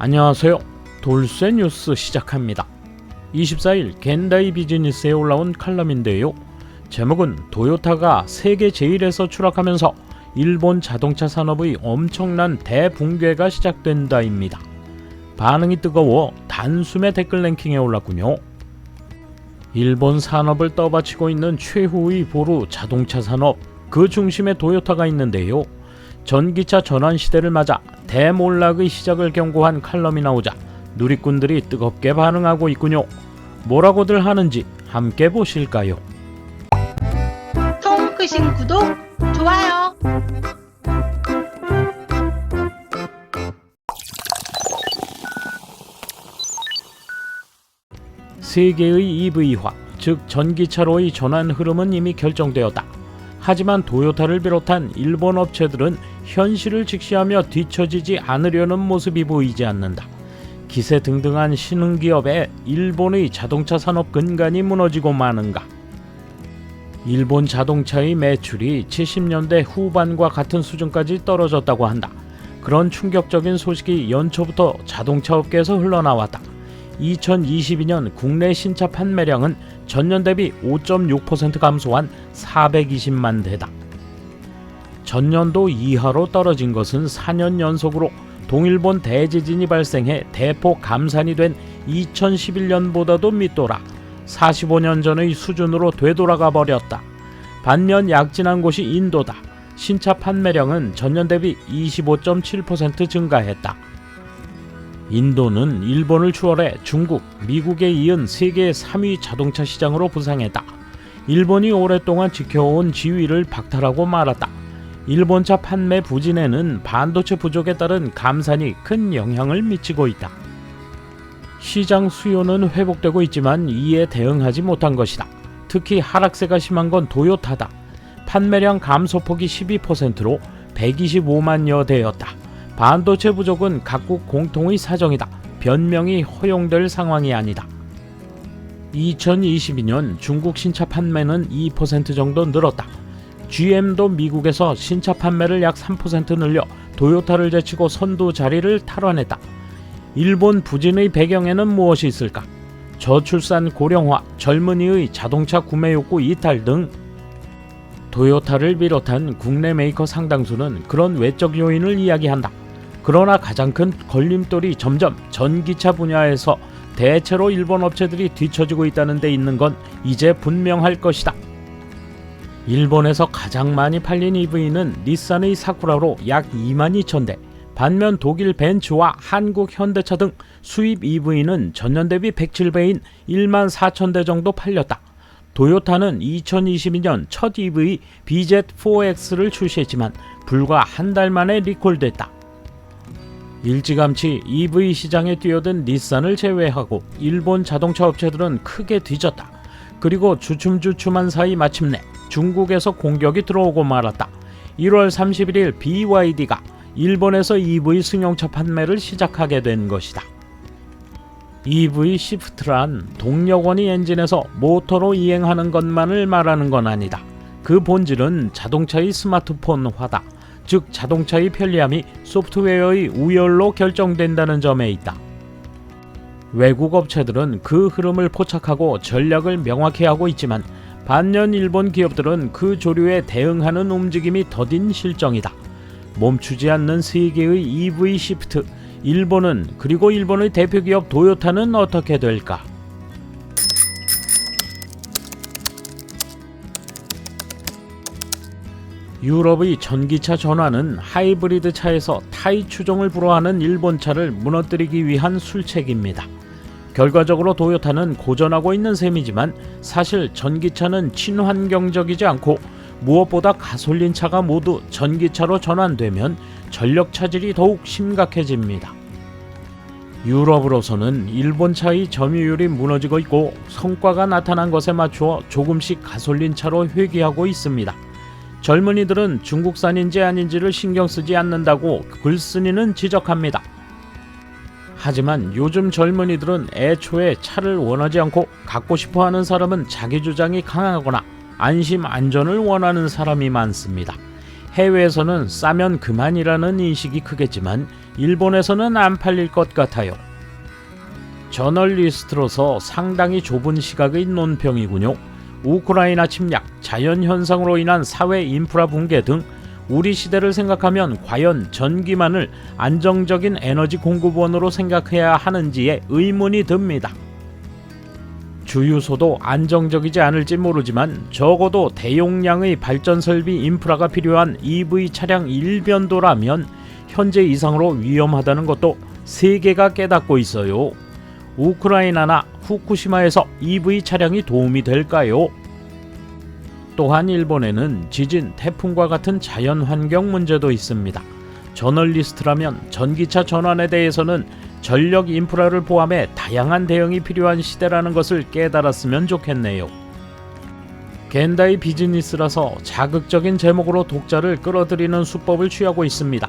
안녕하세요. 돌쇠 뉴스 시작합니다. 24일 겐다이 비즈니스에 올라온 칼럼인데요. 제목은 도요타가 세계 제일에서 추락하면서 일본 자동차 산업의 엄청난 대붕괴가 시작된다입니다. 반응이 뜨거워 단숨에 댓글 랭킹에 올랐군요. 일본 산업을 떠받치고 있는 최후의 보루 자동차 산업, 그 중심에 도요타가 있는데요. 전기차 전환 시대를 맞아 대몰락의 시작을 경고한 칼럼이 나오자 누리꾼들이 뜨겁게 반응하고 있군요. 뭐라고들 하는지 함께 보실까요? 통 크신 구독, 좋아요. 세계의 EV화, 즉 전기차로의 전환 흐름은 이미 결정되었다. 하지만 도요타를 비롯한 일본 업체들은 현실을 직시하며 뒤처지지 않으려는 모습이 보이지 않는다. 기세등등한 신흥기업에 일본의 자동차 산업 근간이 무너지고 마는가. 일본 자동차의 매출이 70년대 후반과 같은 수준까지 떨어졌다고 한다. 그런 충격적인 소식이 연초부터 자동차 업계에서 흘러나왔다. 2022년 국내 신차 판매량은 전년 대비 5.6% 감소한 420만 대다. 전년도 이하로 떨어진 것은 4년 연속으로 동일본 대지진이 발생해 대폭 감산이 된 2011년보다도 밑돌아 45년 전의 수준으로 되돌아가 버렸다. 반면 약진한 곳이 인도다. 신차 판매량은 전년 대비 25.7% 증가했다. 인도는 일본을 추월해 중국, 미국에 이은 세계 3위 자동차 시장으로 부상했다. 일본이 오랫동안 지켜온 지위를 박탈하고 말았다. 일본차 판매 부진에는 반도체 부족에 따른 감산이 큰 영향을 미치고 있다. 시장 수요는 회복되고 있지만 이에 대응하지 못한 것이다. 특히 하락세가 심한 건 도요타다. 판매량 감소폭이 12%로 125만여 대였다. 반도체 부족은 각국 공통의 사정이다. 변명이 허용될 상황이 아니다. 2022년 중국 신차 판매는 2% 정도 늘었다. GM도 미국에서 신차 판매를 약 3% 늘려 도요타를 제치고 선두 자리를 탈환했다. 일본 부진의 배경에는 무엇이 있을까? 저출산 고령화, 젊은이의 자동차 구매 욕구 이탈 등 도요타를 비롯한 국내 메이커 상당수는 그런 외적 요인을 이야기한다. 그러나 가장 큰 걸림돌이 점점 전기차 분야에서 대체로 일본 업체들이 뒤처지고 있다는 데 있는 건 이제 분명할 것이다. 일본에서 가장 많이 팔린 EV는 닛산의 사쿠라로 약 22,000대, 반면 독일 벤츠와 한국 현대차 등 수입 EV는 전년 대비 107배인 14,000대 정도 팔렸다. 도요타는 2022년 첫 EV BZ4X를 출시했지만 불과 한 달 만에 리콜됐다. 일찌감치 EV 시장에 뛰어든 닛산을 제외하고 일본 자동차 업체들은 크게 뒤졌다. 그리고 주춤주춤한 사이 마침내 중국에서 공격이 들어오고 말았다. 1월 31일 BYD가 일본에서 EV 승용차 판매를 시작하게 된 것이다. EV 시프트란 동력원이 엔진에서 모터로 이행하는 것만을 말하는 건 아니다. 그 본질은 자동차의 스마트폰화다. 즉 자동차의 편리함이 소프트웨어의 우열로 결정된다는 점에 있다. 외국 업체들은 그 흐름을 포착하고 전략을 명확히 하고 있지만 반면 일본 기업들은 그 조류에 대응하는 움직임이 더딘 실정이다. 멈추지 않는 세계의 EV 시프트, 일본은 그리고 일본의 대표 기업 도요타는 어떻게 될까? 유럽의 전기차 전환은 하이브리드 차에서 타이 추종을 불허하는 일본 차를 무너뜨리기 위한 술책입니다. 결과적으로 도요타는 고전하고 있는 셈이지만 사실 전기차는 친환경적이지 않고 무엇보다 가솔린 차가 모두 전기차로 전환되면 전력 차질이 더욱 심각해집니다. 유럽으로서는 일본 차의 점유율이 무너지고 있고 성과가 나타난 것에 맞추어 조금씩 가솔린 차로 회귀하고 있습니다. 젊은이들은 중국산인지 아닌지를 신경 쓰지 않는다고 글쓴이는 지적합니다. 하지만 요즘 젊은이들은 애초에 차를 원하지 않고 갖고 싶어하는 사람은 자기 주장이 강하거나 안심 안전을 원하는 사람이 많습니다. 해외에서는 싸면 그만이라는 인식이 크겠지만 일본에서는 안 팔릴 것 같아요. 저널리스트로서 상당히 좁은 시각의 논평이군요. 우크라이나 침략, 자연현상으로 인한 사회 인프라 붕괴 등 우리 시대를 생각하면 과연 전기만을 안정적인 에너지 공급원으로 생각해야 하는지에 의문이 듭니다. 주유소도 안정적이지 않을지 모르지만 적어도 대용량의 발전 설비 인프라가 필요한 EV 차량 일변도라면 현재 이상으로 위험하다는 것도 세계가 깨닫고 있어요. 우크라이나나 후쿠시마에서 EV 차량이 도움이 될까요? 또한 일본에는 지진, 태풍과 같은 자연환경 문제도 있습니다. 저널리스트라면 전기차 전환에 대해서는 전력 인프라를 포함해 다양한 대응이 필요한 시대라는 것을 깨달았으면 좋겠네요. 겐다이 비즈니스라서 자극적인 제목으로 독자를 끌어들이는 수법을 취하고 있습니다.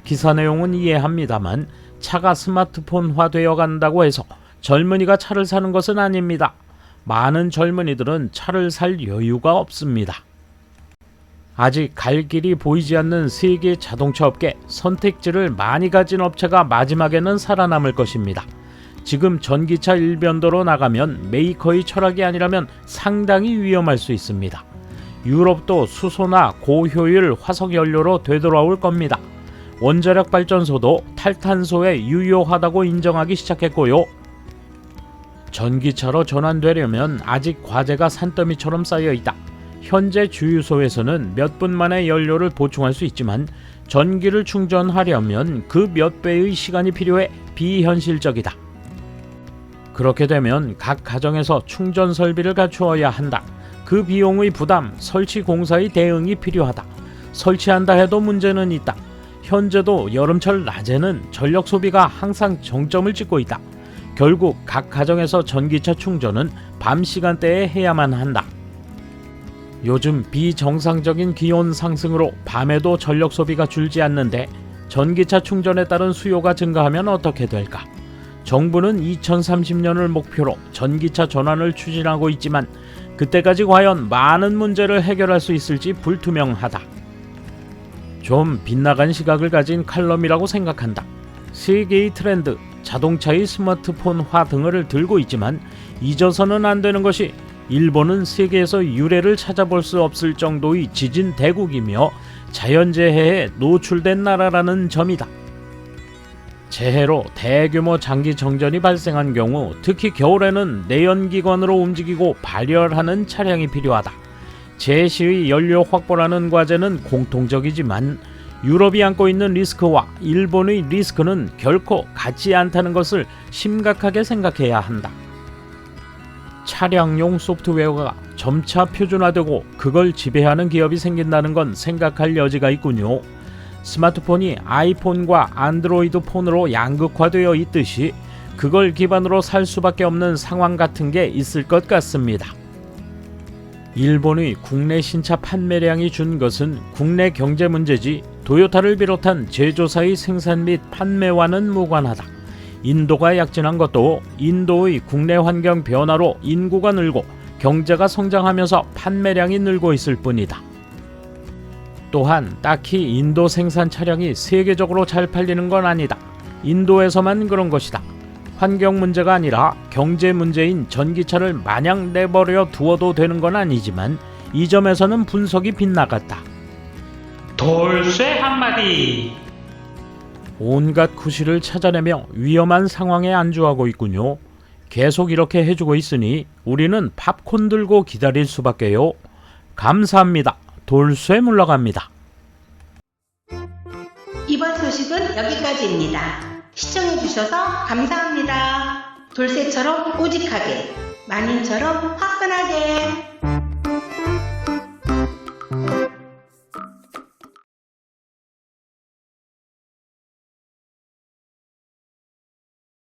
기사 내용은 이해합니다만 차가 스마트폰화 되어 간다고 해서 젊은이가 차를 사는 것은 아닙니다. 많은 젊은이들은 차를 살 여유가 없습니다. 아직 갈 길이 보이지 않는 세계 자동차 업계, 선택지를 많이 가진 업체가 마지막에는 살아남을 것입니다. 지금 전기차 일변도로 나가면 메이커의 철학이 아니라면 상당히 위험할 수 있습니다. 유럽도 수소나 고효율 화석연료로 되돌아올 겁니다. 원자력 발전소도 탈탄소에 유효하다고 인정하기 시작했고요. 전기차로 전환되려면 아직 과제가 산더미처럼 쌓여있다. 현재 주유소에서는 몇 분 만에 연료를 보충할 수 있지만 전기를 충전하려면 그 몇 배의 시간이 필요해 비현실적이다. 그렇게 되면 각 가정에서 충전 설비를 갖추어야 한다. 그 비용의 부담, 설치 공사의 대응이 필요하다. 설치한다 해도 문제는 있다. 현재도 여름철 낮에는 전력 소비가 항상 정점을 찍고 있다. 결국 각 가정에서 전기차 충전은 밤 시간대에 해야만 한다. 요즘 비정상적인 기온 상승으로 밤에도 전력 소비가 줄지 않는데 전기차 충전에 따른 수요가 증가하면 어떻게 될까? 정부는 2030년을 목표로 전기차 전환을 추진하고 있지만 그때까지 과연 많은 문제를 해결할 수 있을지 불투명하다. 좀 빗나간 시각을 가진 칼럼이라고 생각한다. 세계의 트렌드, 자동차의 스마트폰화 등을 들고 있지만 잊어서는 안 되는 것이 일본은 세계에서 유례를 찾아볼 수 없을 정도의 지진 대국이며 자연재해에 노출된 나라라는 점이다. 재해로 대규모 장기 정전이 발생한 경우 특히 겨울에는 내연기관으로 움직이고 발열하는 차량이 필요하다. 제시의 연료 확보라는 과제는 공통적이지만 유럽이 안고 있는 리스크와 일본의 리스크는 결코 같지 않다는 것을 심각하게 생각해야 한다. 차량용 소프트웨어가 점차 표준화되고 그걸 지배하는 기업이 생긴다는 건 생각할 여지가 있군요. 스마트폰이 아이폰과 안드로이드 폰으로 양극화되어 있듯이 그걸 기반으로 살 수밖에 없는 상황 같은 게 있을 것 같습니다. 일본의 국내 신차 판매량이 준 것은 국내 경제 문제지 도요타를 비롯한 제조사의 생산 및 판매와는 무관하다. 인도가 약진한 것도 인도의 국내 환경 변화로 인구가 늘고 경제가 성장하면서 판매량이 늘고 있을 뿐이다. 또한 딱히 인도 생산 차량이 세계적으로 잘 팔리는 건 아니다. 인도에서만 그런 것이다. 환경 문제가 아니라 경제 문제인 전기차를 마냥 내버려 두어도 되는 건 아니지만 이 점에서는 분석이 빗나갔다. 돌쇠 한마디. 온갖 구실을 찾아내며 위험한 상황에 안주하고 있군요. 계속 이렇게 해주고 있으니 우리는 팝콘 들고 기다릴 수밖에요. 감사합니다. 돌쇠 물러갑니다. 이번 소식은 여기까지입니다. 시청해주셔서 감사합니다. 돌쇠처럼 꼬직하게, 마님처럼 화끈하게.